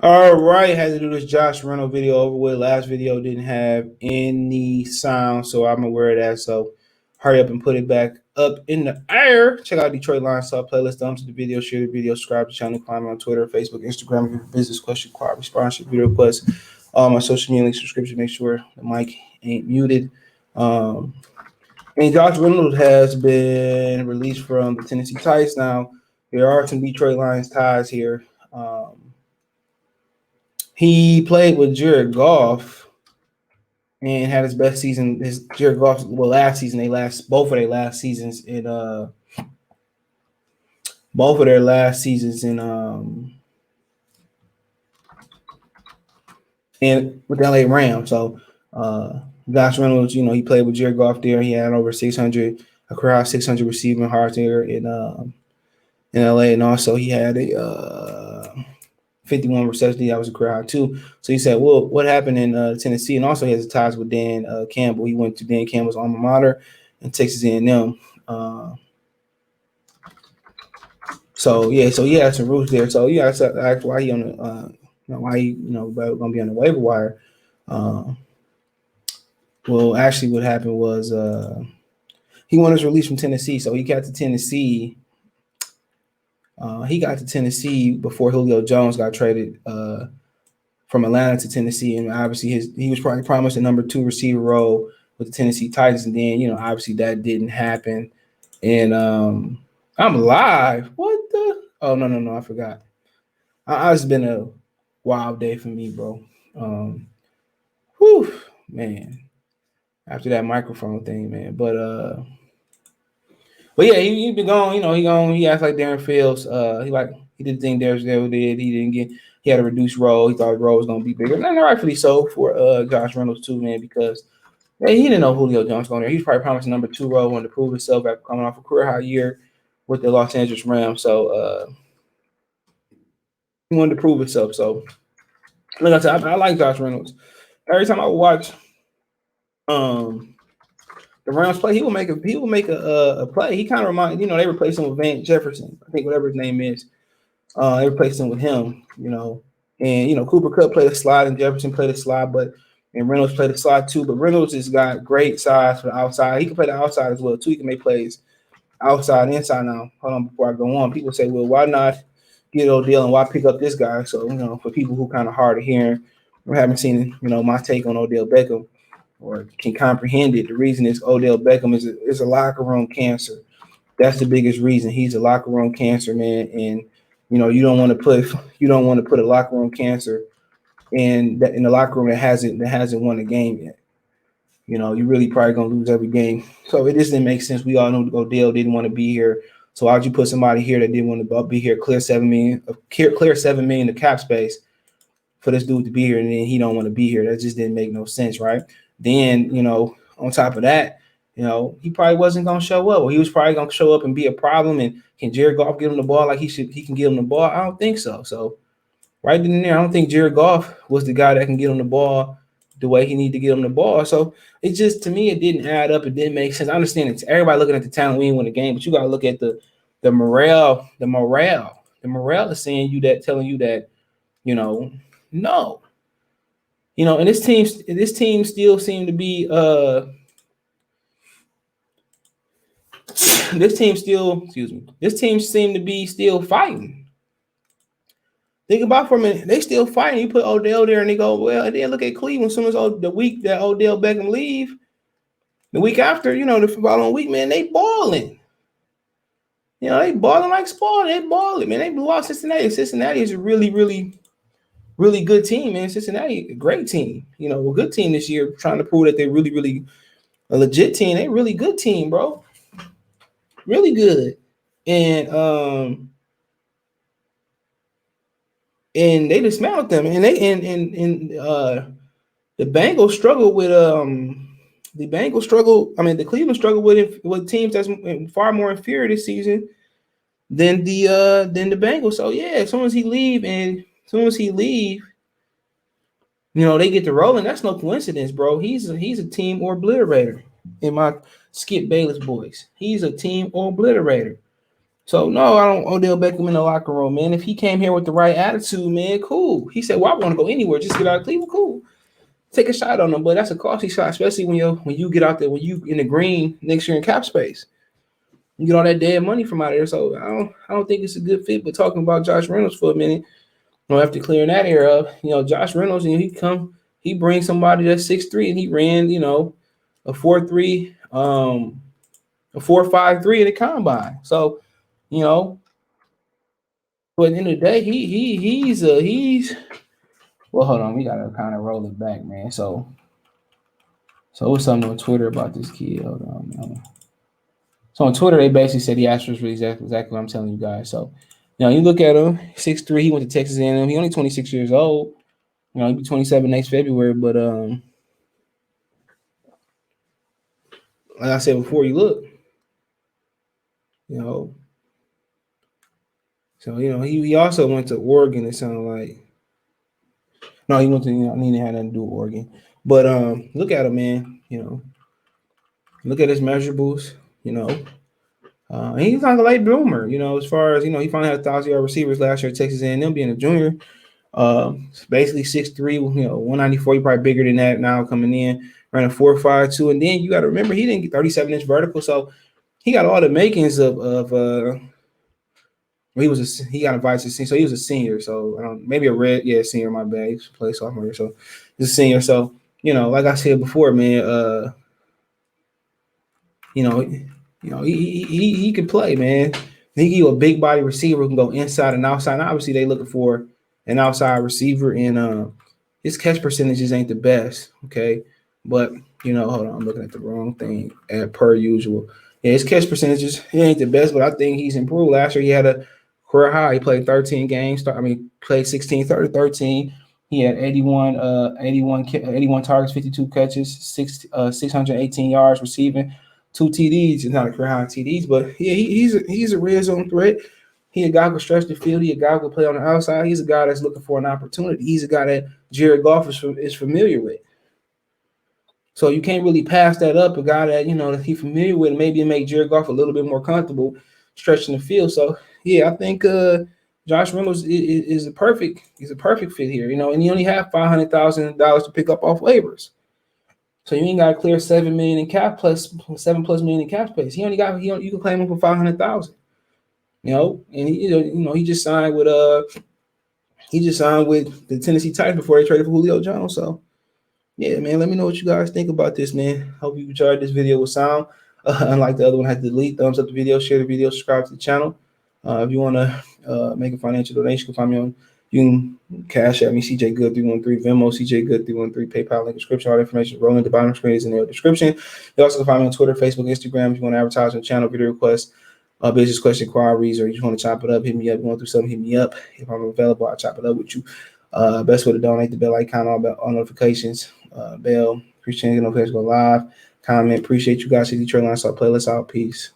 All right, had to do this Josh Reynolds video over with. Last video didn't have any sound, so I'm aware of that. So hurry up and put it back up in the air. Check out Detroit Lions Talk playlist. Thumbs to the video, share the video, subscribe to the channel, climb on Twitter, Facebook, Instagram. If you have business question, query, sponsorship, video requests, my social media link subscription. Make sure the mic ain't muted. And Josh Reynolds has been released from the Tennessee Titans. Now there are some Detroit Lions ties here. He played with Jared Goff and had his best season. His Jared Goff, last season both of their last seasons in with the LA Rams. So Josh Reynolds, he played with Jared Goff there. He had over 600 receiving yards there in LA, and also he had a 51 receptions. That was a career high too. So he said, well, what happened in Tennessee? And also he has ties with Dan Campbell. He went to Dan Campbell's alma mater in Texas A&M. So he had some roots there. So yeah, that's why he on the why he going to be on the waiver wire. Well, actually, what happened was he wanted his release from Tennessee, so he got to Tennessee. He got to Tennessee before Julio Jones got traded from Atlanta to Tennessee, and obviously he was probably promised a number 2 receiver role with the Tennessee Titans, and then obviously that didn't happen. And I'm live. What the? Oh no, I forgot. It's been a wild day for me, bro. Whew, man. After that microphone thing, man, but yeah, he been gone. He acts like Darren Fields. He did the thing Darren Fields did. He had a reduced role. He thought his role was gonna be bigger, and rightfully so for Josh Reynolds too, man, because he didn't know Julio Jones going there. He was probably promised a number 2 role, wanted to prove himself after coming off a career high year with the Los Angeles Rams. So he wanted to prove himself. So like I said, I like Josh Reynolds. Every time I watch the Rams play, he will make a play. He kind of reminds, they replaced him with Van Jefferson. I think whatever his name is. They replaced him with him, and Cooper Kupp played a slide and Jefferson played a slide, and Reynolds played a slide too. But Reynolds has got great size for the outside. He can play the outside as well too. He can make plays outside and inside. Now, hold on before I go on. People say, well, why not get Odell and why pick up this guy? So for people who kind of hard of hearing or haven't seen my take on Odell Beckham or can comprehend it, the reason is Odell Beckham is a locker room cancer. That's the biggest reason. He's a locker room cancer, man, and you don't want to put a locker room cancer in the locker room that hasn't won a game yet. You really probably gonna lose every game. So it just didn't make sense. We all know Odell didn't want to be here. So why'd you put somebody here that didn't want to be here? Clear $7 million to cap space for this dude to be here, and then he don't want to be here. That just didn't make no sense, right? Then on top of that, he probably wasn't gonna show up, or he was probably gonna show up and be a problem. And can Jared Goff give him the ball like he can give him the ball? I don't think so. So right then and there, I don't think Jared Goff was the guy that can get him the ball the way he need to get him the ball. So it just, to me, it didn't add up. It didn't make sense. I understand it's everybody looking at the talent, we didn't win the game, but you got to look at the morale. The morale is saying telling you that, no. And this team still seemed to be this team seemed to be still fighting. Think about for a minute. They still fighting. You put Odell there and they go, well, and then look at Cleveland. As soon as the week that Odell Beckham leave, the week after, the following week, man, they balling. They balling like Spawn. They balling, man. They blew out Cincinnati. Cincinnati is a really, really, really good team, man. Cincinnati, a great team. A good team this year, trying to prove that they're really, really a legit team. They're a really good team, bro. Really good. And they dismantled them. And the Bengals struggled with the Cleveland struggled with teams that's far more inferior this season than the Bengals. So yeah, as soon as he leave, they get to rolling. That's no coincidence, bro. He's a team obliterator in my Skip Bayless boys. He's a team obliterator. So no, I don't Odell Beckham in the locker room, man. If he came here with the right attitude, man, cool. He said, "Well, I want to go anywhere, just get out of Cleveland." Cool, take a shot on him, but that's a costly shot, especially when you get out there, when you in the green next year in cap space, you get all that dead money from out there. So I don't think it's a good fit. But talking about Josh Reynolds for a minute, after clearing that air up, Josh Reynolds, he brings somebody that's 6'3", and he ran, a 4.3, a 4.53 in the combine. So, you know, but at the end of the day, he's well, hold on, we gotta kind of roll it back, man. So what's something on Twitter about this kid? Hold on, man. So on Twitter, they basically said he asked for exactly what I'm telling you guys. So, you look at him, 6'3", he went to Texas A&M. He only 26 years old. He'll be 27 next February. But like I said before, you look, so he also went to Oregon. It sounded like no, he went to I mean, it had nothing to do with Oregon. But look at him, man. Look at his measurables. He's like a late bloomer. As far as he finally had 1,000-yard receivers last year at Texas A&M, being a junior. Basically 6'3", 194. You're probably bigger than that now coming in. Ran a 4.52, and then you got to remember he didn't get 37-inch vertical, so he got all the makings of he got invited to senior, so he was a senior. So maybe senior. My bad. He played sophomore year, so he's a senior. So like I said before, man. He could play, man. He give you a big body receiver who can go inside and outside. And obviously, they looking for an outside receiver, and his catch percentages ain't the best. Okay, but hold on, I'm looking at the wrong thing per usual. Yeah, his catch percentages he ain't the best, but I think he's improved. Last year he had a career high. He played 13 games. Played 16, 30, 13. He had 81 targets, 52 catches, 618 yards receiving, 2 TDs. It's not a career high TDs, but yeah, he's a red zone threat. He a guy who can stretch the field. He a guy who can play on the outside. He's a guy that's looking for an opportunity. He's a guy that Jared Goff is familiar with. So you can't really pass that up. A guy that that he's familiar with, maybe make Jared Goff a little bit more comfortable stretching the field. So yeah, I think Josh Reynolds is a perfect fit here. And you only have $500,000 to pick up off waivers. So you ain't got to clear $7 million in cap plus $7+ million in cap space. You can claim him for $500,000. And he just signed with the Tennessee Titans before they traded for Julio Jones. So yeah, man, let me know what you guys think about this, man. Hope you enjoyed this video with sound. Unlike the other one, I had to delete. Thumbs up the video, share the video, subscribe to the channel. If you want to make a financial donation, you can find me on. You can cash at me, CJ Good 313, Venmo, CJ Good 313, PayPal link description. All the information rolling at the bottom of the screen is in the description. You also can find me on Twitter, Facebook, Instagram. If you want to advertise on the channel, video requests, business question inquiries, or you just want to chop it up, hit me up. Going through something, hit me up. If I'm available, I'll chop it up with you. Best way to donate, the bell icon, all notifications, bell. Appreciate notifications go live. Comment. Appreciate you guys. See Detroit Line Star playlist out. Peace.